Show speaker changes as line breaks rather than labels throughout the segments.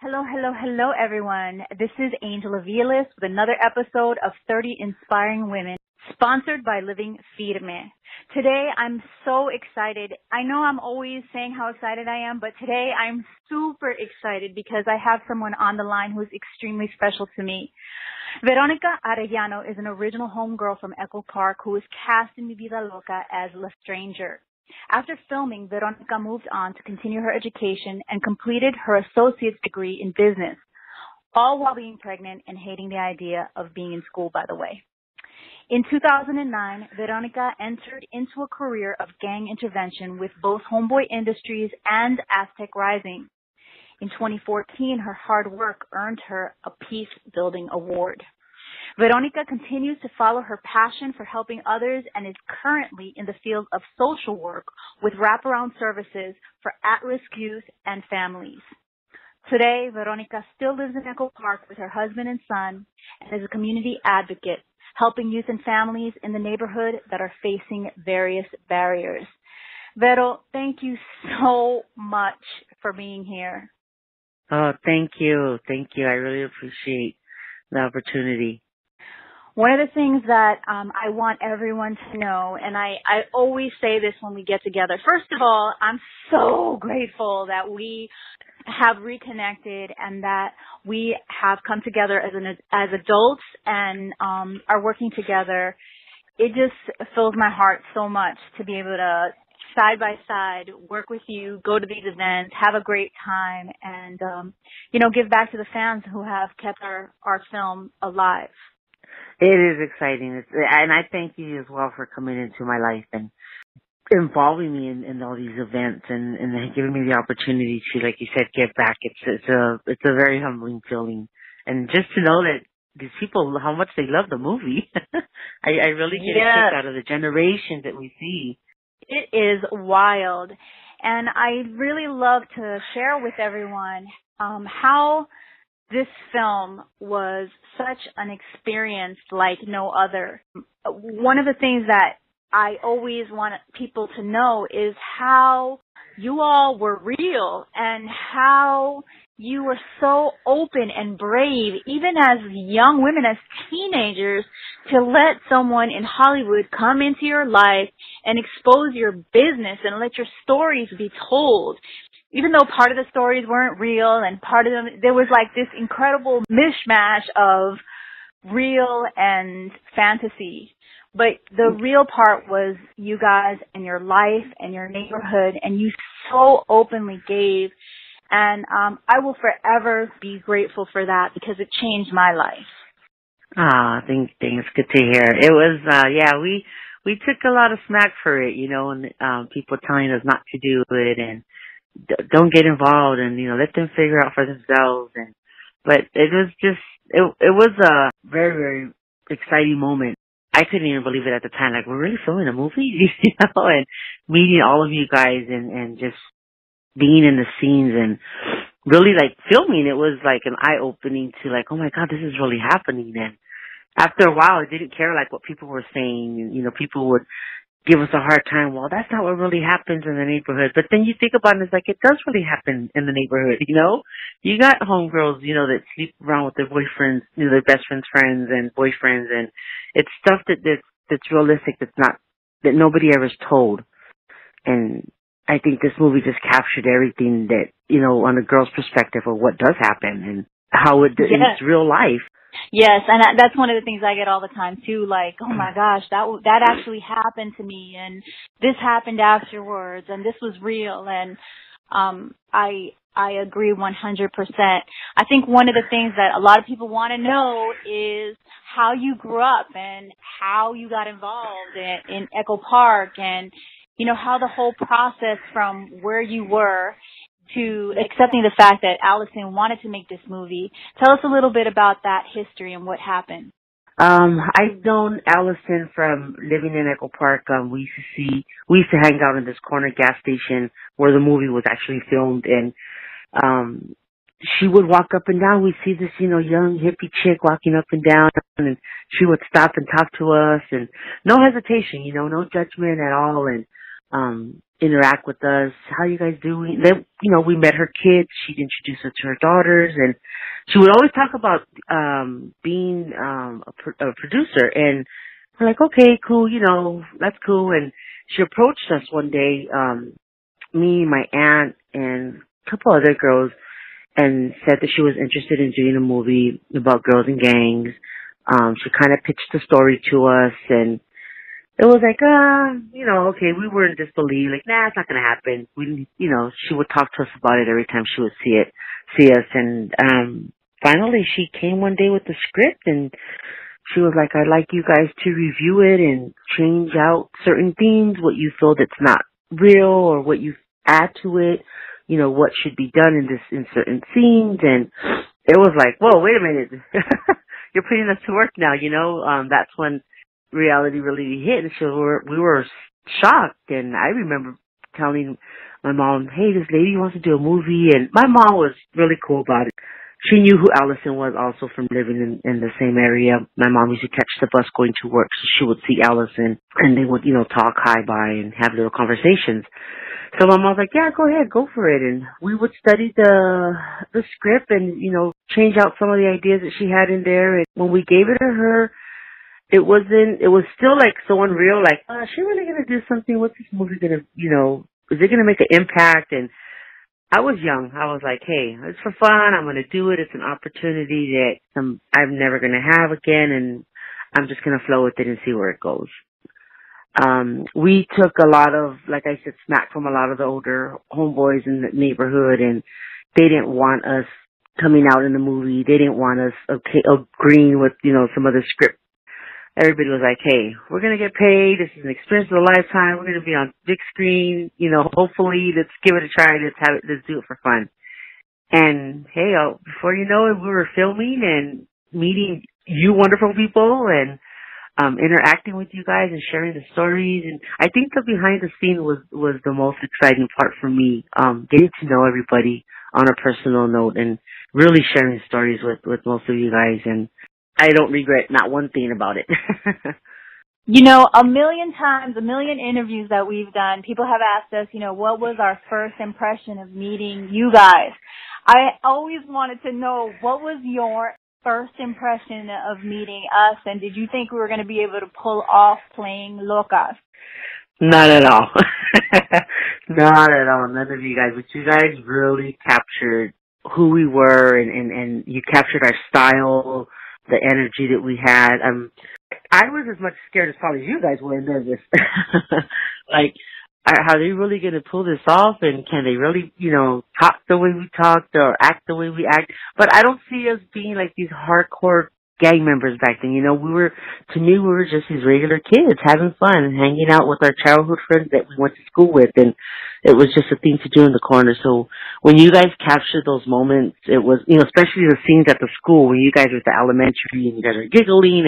Hello, hello, hello, everyone. This is Angel Aviles with another episode of 30 Inspiring Women, sponsored by Living Firme. Today, I'm so excited. I know I'm always saying how excited I am, but today I'm super excited because I have someone on the line who's extremely special to me. Veronica Arellano is an original homegirl from Echo Park who was cast in Vida Loca as La Stranger. After filming, Veronica moved on to continue her education and completed her associate's degree in business, all while being pregnant and hating the idea of being in school, by the way. In 2009, Veronica entered into a career of gang intervention with both Homeboy Industries and Aztec Rising. In 2014, her hard work earned her a Peace Building Award. Veronica continues to follow her passion for helping others and is currently in the field of social work with wraparound services for at-risk youth and families. Today, Veronica still lives in Echo Park with her husband and son and is a community advocate, helping youth and families in the neighborhood that are facing various barriers. Vero, thank you so much for being here.
Oh, thank you. Thank you. I really appreciate the opportunity.
One of the things that I want everyone to know, and I always say this when we get together, first of all, I'm so grateful that we have reconnected and that we have come together as adults and are working together. It just fills my heart so much to be able to side by side work with you, go to these events, have a great time, and give back to the fans who have kept our film alive.
It is exciting. And I thank you as well for coming into my life and involving me in all these events and giving me the opportunity to, like you said, give back. It's a very humbling feeling. And just to know that these people, how much they love the movie. I really get a kick out of the generation that we see.
It is wild. And I really love to share with everyone how this film was such an experience like no other. One of the things that I always want people to know is how you all were real and how you were so open and brave, even as young women, as teenagers, to let someone in Hollywood come into your life and expose your business and let your stories be told. Even though part of the stories weren't real and part of them, there was like this incredible mishmash of real and fantasy. But the real part was you guys and your life and your neighborhood, and you so openly gave. And I will forever be grateful for that because it changed my life.
Thanks. Good to hear. It was, we took a lot of smack for it, and people telling us not to do it and don't get involved and, let them figure out for themselves. But it was just, it was a very, very exciting moment. I couldn't even believe it at the time. Like, we're really filming a movie, and meeting all of you guys and just being in the scenes and really like filming. It was like an eye opening to like, oh my God, this is really happening. And after a while, I didn't care like what people were saying. People would give us a hard time. Well, that's not what really happens in the neighborhood. But then you think about it, it's like it does really happen in the neighborhood, You got homegirls, that sleep around with their boyfriends, their best friends' friends and boyfriends, and it's stuff that's realistic, that nobody ever is told. And I think this movie just captured everything that, on a girl's perspective of what does happen and how in its real life.
Yes, and that's one of the things I get all the time too. Like, oh my gosh, that actually happened to me, and this happened afterwards, and this was real. And I agree 100%. I think one of the things that a lot of people want to know is how you grew up and how you got involved in Echo Park, and how the whole process from where you were to accepting the fact that Allison wanted to make this movie. Tell us a little bit about that history and what happened.
I've known Allison from living in Echo Park. We used to hang out in this corner gas station where the movie was actually filmed, and she would walk up and down. We'd see this, young hippie chick walking up and down, and she would stop and talk to us, and no hesitation, no judgment at all. And interact with us. How you guys doing? Then, we met her kids. She'd introduce us to her daughters, and she would always talk about being a producer. And we're like, okay, cool, that's cool. And she approached us one day, me, my aunt, and a couple other girls, and said that she was interested in doing a movie about girls in gangs. She kind of pitched the story to us, and it was like, okay, we were in disbelief, like, nah, it's not gonna happen. She would talk to us about it every time she would see us, and, finally she came one day with the script, and she was like, I'd like you guys to review it and change out certain things, what you feel that's not real, or what you add to it, what should be done in certain scenes. And it was like, whoa, wait a minute. You're putting us to work now, that's when reality really hit. And so we were shocked. And I remember telling my mom, hey, this lady wants to do a movie. And my mom was really cool about it. She knew who Allison was, also from living in the same area. My mom used to catch the bus going to work, so she would see Allison, and they would, talk hi-bye and have little conversations. So my mom was like, yeah, go ahead, go for it. And we would study the script and, change out some of the ideas that she had in there. And when we gave it to her, it was still like so unreal, like, is she really going to do something? What's this movie going to, is it going to make an impact? And I was young. I was like, hey, it's for fun. I'm going to do it. It's an opportunity that I'm never going to have again, and I'm just going to flow with it and see where it goes. We took a lot of, like I said, smack from a lot of the older homeboys in the neighborhood, and they didn't want us coming out in the movie. They didn't want us agreeing with, some of the script. Everybody was like, hey, we're going to get paid. This is an experience of a lifetime. We're going to be on big screen. Hopefully let's give it a try. Let's do it for fun. And hey, before you know it, we were filming and meeting you wonderful people and interacting with you guys and sharing the stories. And I think the behind the scene was the most exciting part for me, getting to know everybody on a personal note and really sharing stories with most of you guys. And I don't regret not one thing about it.
A million times, a million interviews that we've done, people have asked us, what was our first impression of meeting you guys? I always wanted to know, what was your first impression of meeting us, and did you think we were going to be able to pull off playing locas?
Not at all. Not at all. None of you guys. But you guys really captured who we were, and you captured our style, the energy that we had. I was as much scared as probably you guys were nervous. Like, are they really going to pull this off? And can they really, talk the way we talked or act the way we act? But I don't see us being like these hardcore gang members back then. To me, we were just these regular kids having fun and hanging out with our childhood friends that we went to school with. And it was just a thing to do in the corner. So when you guys captured those moments, it was, especially the scenes at the school when you guys were at the elementary and you guys were giggling.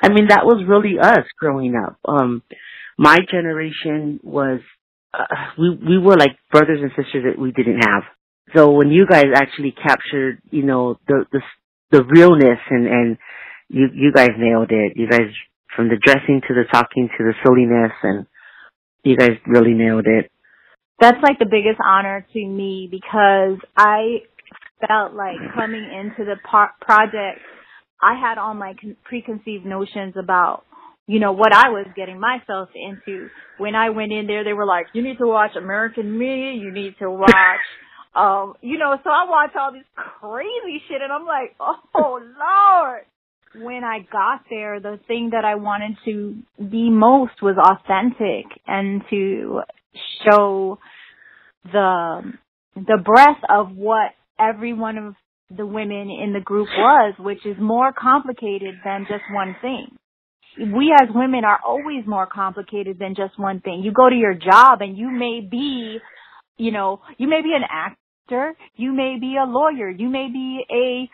And that was really us growing up. My generation was, we were like brothers and sisters that we didn't have. So when you guys actually captured, the realness and you guys nailed it. You guys, from the dressing to the talking to the silliness, and you guys really nailed it.
That's like the biggest honor to me, because I felt like coming into the project, I had all my preconceived notions about, what I was getting myself into. When I went in there, they were like, you need to watch American Me, you need to watch, so I watch all this crazy shit, and I'm like, oh, Lord. When I got there, the thing that I wanted to be most was authentic and to show the breadth of what every one of the women in the group was, which is more complicated than just one thing. We as women are always more complicated than just one thing. You go to your job and you may be an actor, you may be a lawyer, you may be a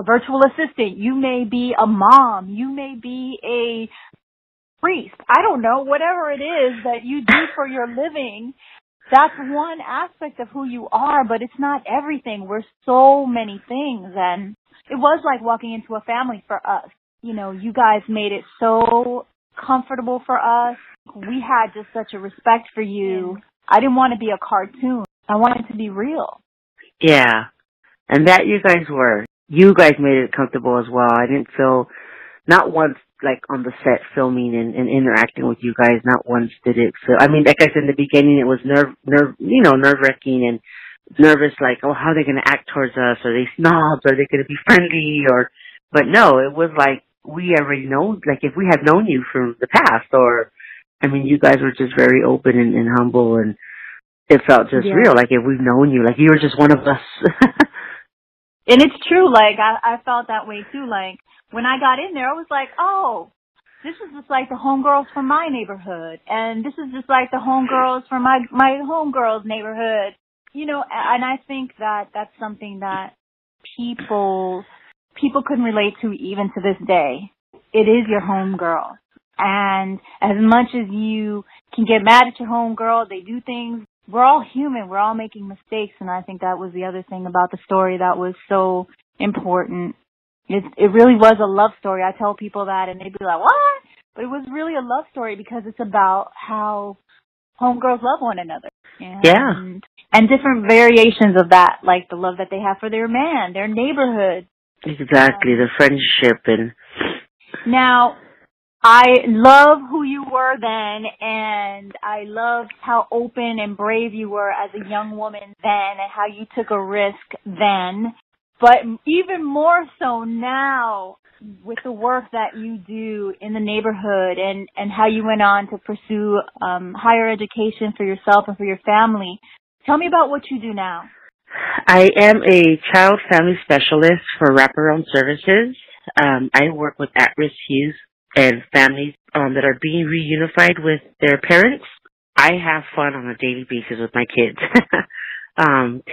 virtual assistant, you may be a mom, you may be a priest. I don't know, whatever it is that you do for your living, that's one aspect of who you are, but it's not everything. We're so many things, and it was like walking into a family for us. You guys made it so comfortable for us. We had just such a respect for you. I didn't want to be a cartoon. I wanted to be real.
Yeah. And that you guys were. You guys made it comfortable as well. I didn't feel, not once, like on the set filming and interacting with you guys, not once did it feel, I mean, like I said in the beginning, it was nerve-wracking and nervous, like, oh, how are they going to act towards us? Are they snobs? Are they going to be friendly? But no, it was like, we already know, like if we had known you from the past, or, I mean, you guys were just very open and humble, and it felt just real, like if we've known you, like you were just one of us.
And it's true, like, I felt that way too, like, when I got in there, I was like, oh, this is just like the homegirls from my neighborhood, and this is just like the homegirls from my homegirls' neighborhood, you know, and I think that that's something that people couldn't relate to even to this day. It is your homegirl, and as much as you can get mad at your homegirl, they do things. We're all human. We're all making mistakes, and I think that was the other thing about the story that was so important. It really was a love story. I tell people that, and they'd be like, what? But it was really a love story because it's about how homegirls love one another. And different variations of that, like the love that they have for their man, their neighborhood.
Exactly, the friendship. And
now, I love who you were then, and I loved how open and brave you were as a young woman then, and how you took a risk then. But even more so now, with the work that you do in the neighborhood, and how you went on to pursue higher education for yourself and for your family. Tell me about what you do now.
I am a child family specialist for wraparound services. I work with at-risk youth and families that are being reunified with their parents. I have fun on a daily basis with my kids,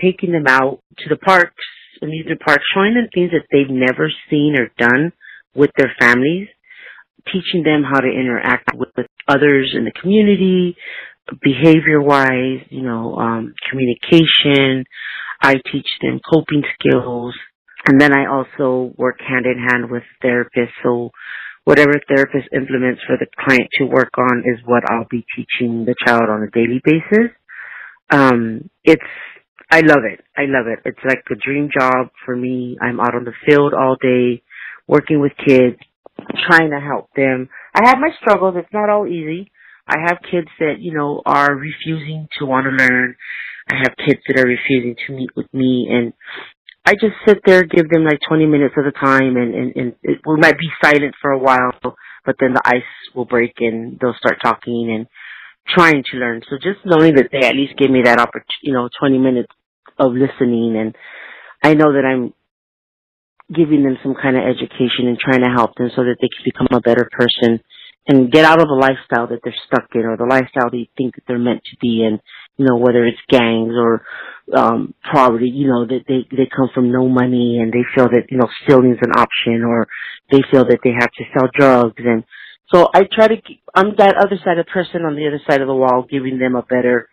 taking them out to the parks, amusement parks, showing them things that they've never seen or done with their families, teaching them how to interact with others in the community, behavior-wise, communication. I teach them coping skills, and then I also work hand-in-hand with therapists, so whatever therapist implements for the client to work on is what I'll be teaching the child on a daily basis. I love it. I love it. It's like a dream job for me. I'm out on the field all day, working with kids, trying to help them. I have my struggles. It's not all easy. I have kids that, are refusing to want to learn. I have kids that are refusing to meet with me, and I just sit there, give them like 20 minutes at a time, and we might be silent for a while, but then the ice will break and they'll start talking and trying to learn. So just knowing that they at least give me that 20 minutes of listening, and I know that I'm giving them some kind of education and trying to help them so that they can become a better person and get out of the lifestyle that they're stuck in, or the lifestyle they think that they're meant to be in, whether it's gangs or poverty, that they come from no money and they feel that, stealing is an option, or they feel that they have to sell drugs. And so I try to, I'm that other side of person on the other side of the wall, giving them a better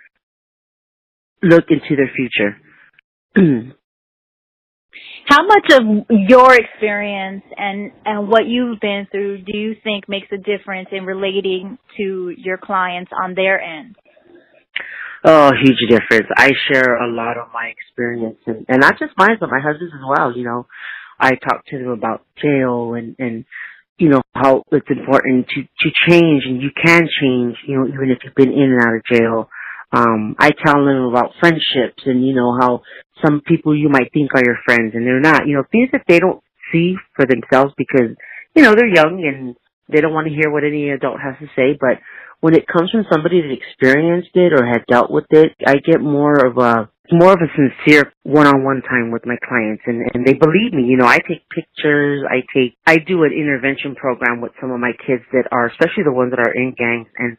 look into their future.
How much of your experience and what you've been through do you think makes a difference in relating to your clients on their end?
Oh, huge difference. I share a lot of my experience, and not just mine, but my husband's as well. I talk to them about jail and how it's important to change, and you can change, even if you've been in and out of jail. I tell them about friendships and, how some people you might think are your friends and they're not, things that they don't see for themselves because, they're young and they don't want to hear what any adult has to say. But when it comes from somebody that experienced it or had dealt with it, I get more of a sincere one-on-one time with my clients, and they believe me. I take pictures, I do an intervention program with some of my kids that are, especially the ones that are in gangs, and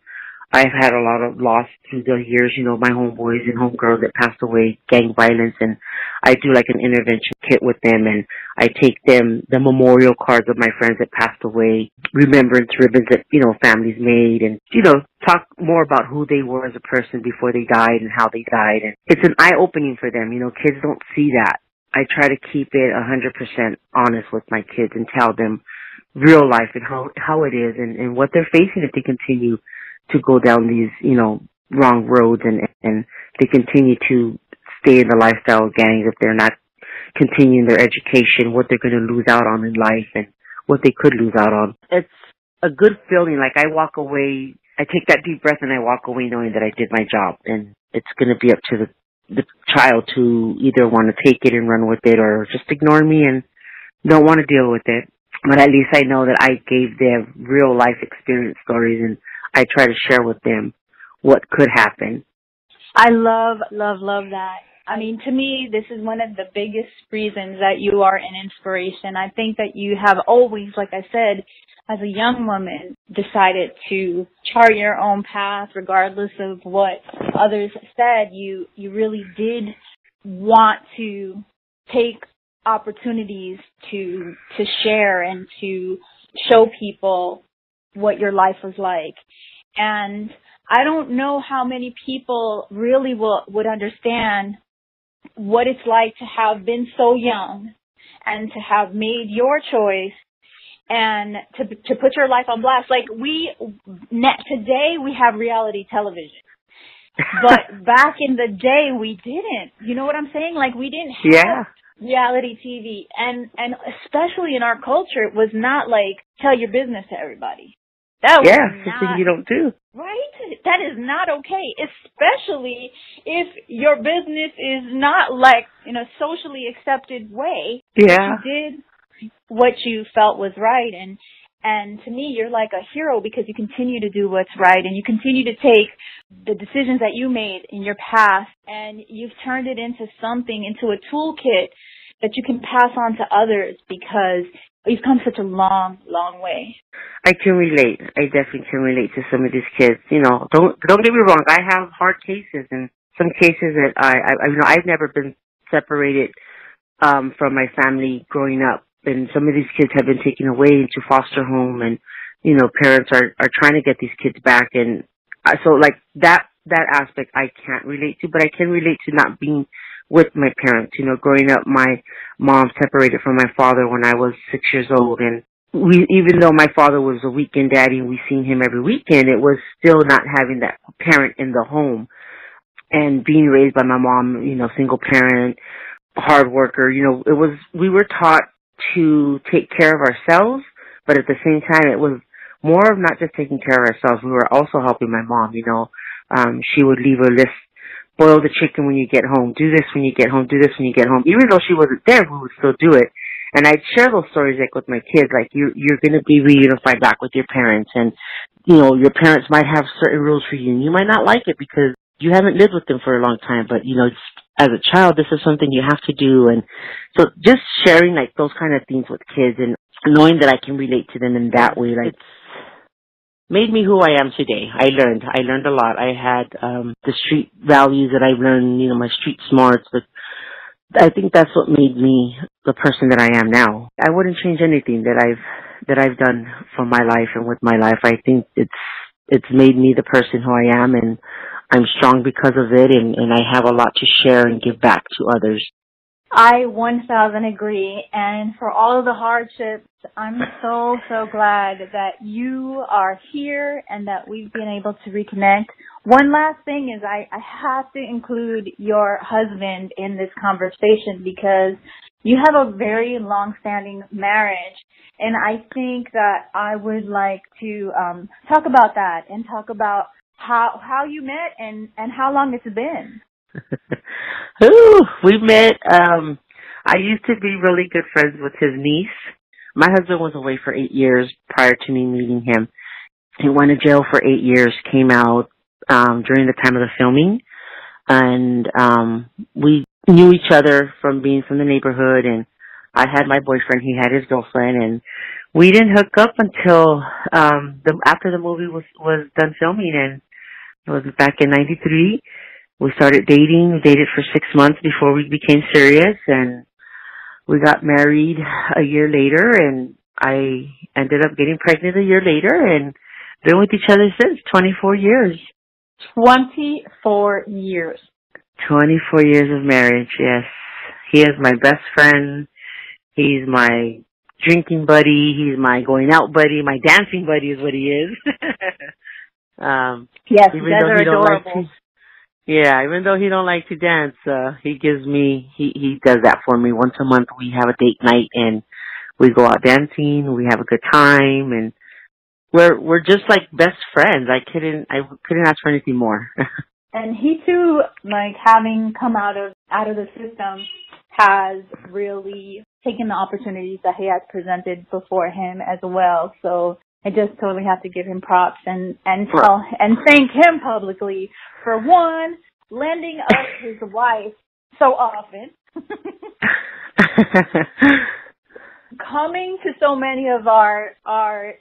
I've had a lot of loss through the years, my homeboys and homegirls that passed away, gang violence, and I do like an intervention kit with them, and I take them the memorial cards of my friends that passed away, remembrance ribbons that, families made, and, talk more about who they were as a person before they died and how they died. And it's an eye-opening for them. Kids don't see that. I try to keep it 100% honest with my kids and tell them real life and how it is and what they're facing if they continue to go down these, wrong roads and they continue to stay in the lifestyle of gangs if they're not continuing their education, what they're going to lose out on in life and what they could lose out on. It's a good feeling. Like I walk away, I take that deep breath and I walk away knowing that I did my job, and it's going to be up to the child to either want to take it and run with it or just ignore me and don't want to deal with it. But at least I know that I gave them real life experience stories and I try to share with them what could happen.
I love that. I mean, to me, this is one of the biggest reasons that you are an inspiration. I think that you have always, like I said, as a young woman, decided to chart your own path regardless of what others said. You really did want to take opportunities to share and to show people what your life was like. And I don't know how many people really would understand what it's like to have been so young and to have made your choice and to put your life on blast. Like today we have reality television, but back in the day we didn't. You know what I'm saying? Like we didn't have reality TV, and especially in our culture, it was not like tell your business to everybody. That was
something you don't do.
Right? That is not okay, especially if your business is not like in a socially accepted way.
Yeah.
You did what you felt was right, and to me, you're like a hero because you continue to do what's right, and you continue to take the decisions that you made in your past, and you've turned it into a toolkit that you can pass on to others because you've come such a long, long way.
I can relate. I definitely can relate to some of these kids. Don't get me wrong. I have hard cases, and some cases that I've never been separated from my family growing up, and some of these kids have been taken away into foster home, and parents are trying to get these kids back, and so like that aspect I can't relate to, but I can relate to not being with my parents. Growing up, my mom separated from my father when I was 6 years old, and even though my father was a weekend daddy and we seen him every weekend, it was still not having that parent in the home and being raised by my mom, single parent, hard worker. We were taught to take care of ourselves, but at the same time, it was more of not just taking care of ourselves. We were also helping my mom. She would leave a list: boil the chicken when you get home, do this when you get home, do this when you get home. Even though she wasn't there, we would still do it. And I'd share those stories like with my kids, like you're going to be reunified back with your parents, and your parents might have certain rules for you, and you might not like it because you haven't lived with them for a long time. But as a child, this is something you have to do, and so just sharing like those kind of things with kids and knowing that I can relate to them in that way, like, made me who I am today. I learned a lot. I had the street values that I learned, my street smarts, but I think that's what made me the person that I am now. I wouldn't change anything that I've done for my life and with my life. I think it's made me the person who I am, and I'm strong because of it, and I have a lot to share and give back to others.
I 1,000 agree, and for all of the hardships, I'm so glad that you are here and that we've been able to reconnect. One last thing is I have to include your husband in this conversation because you have a very long-standing marriage, and I think that I would like to talk about that and talk about how you met and how long it's been.
Ooh, we met, I used to be really good friends with his niece. My husband was away for 8 years prior to me meeting him. He went to jail for 8 years, came out during the time of the filming, and we knew each other from being from the neighborhood, and I had my boyfriend, he had his girlfriend, and we didn't hook up until after the movie was done filming, and it was back in 93. We started dating. We dated for 6 months before we became serious, and we got married a year later, and I ended up getting pregnant a year later, and been with each other since. 24 years.
24 years.
24 years of marriage, yes. He is my best friend. He's my drinking buddy. He's my going out buddy. My dancing buddy is what he is.
Yes, you guys are adorable.
Even though he don't like to dance, he does that for me. Once a month we have a date night and we go out dancing, we have a good time, and we're just like best friends. I couldn't ask for anything more.
And he too, like, having come out of the system, has really taken the opportunities that he has presented before him as well. So I just totally have to give him props and thank him publicly for, one, lending us his wife so often, coming to so many of our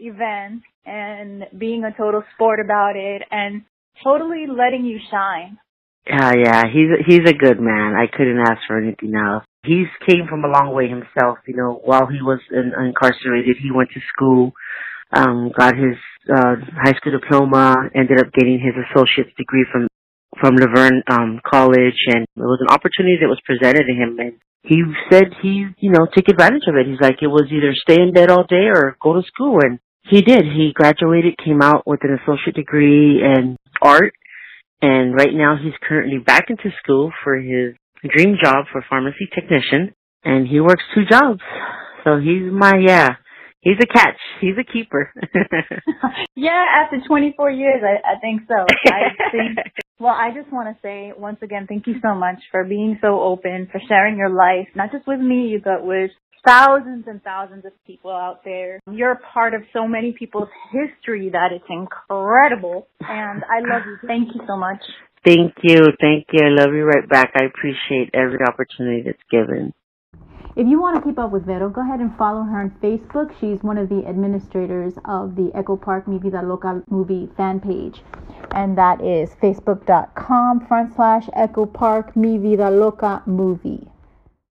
events and being a total sport about it, and totally letting you shine.
Yeah, he's a good man. I couldn't ask for anything else. He's came from a long way himself. You know, while he was incarcerated, he went to school, got his high school diploma, ended up getting his associate's degree from Laverne College, and it was an opportunity that was presented to him, and he said he, took advantage of it. He's like, it was either stay in bed all day or go to school, and he did. He graduated, came out with an associate degree in art, and right now he's currently back into school for his dream job for pharmacy technician, and he works 2 jobs. So he's he's a catch. He's a keeper.
Yeah, after 24 years, I think so. Well, I just want to say, once again, thank you so much for being so open, for sharing your life, not just with me, but with thousands and thousands of people out there. You're a part of so many people's history that it's incredible, and I love you. Thank you so much.
Thank you. I love you right back. I appreciate every opportunity that's given.
If you want to keep up with Vero, go ahead and follow her on Facebook. She's one of the administrators of the Echo Park Mi Vida Loca movie fan page. And that is facebook.com/Echo Park Mi Vida Loca movie.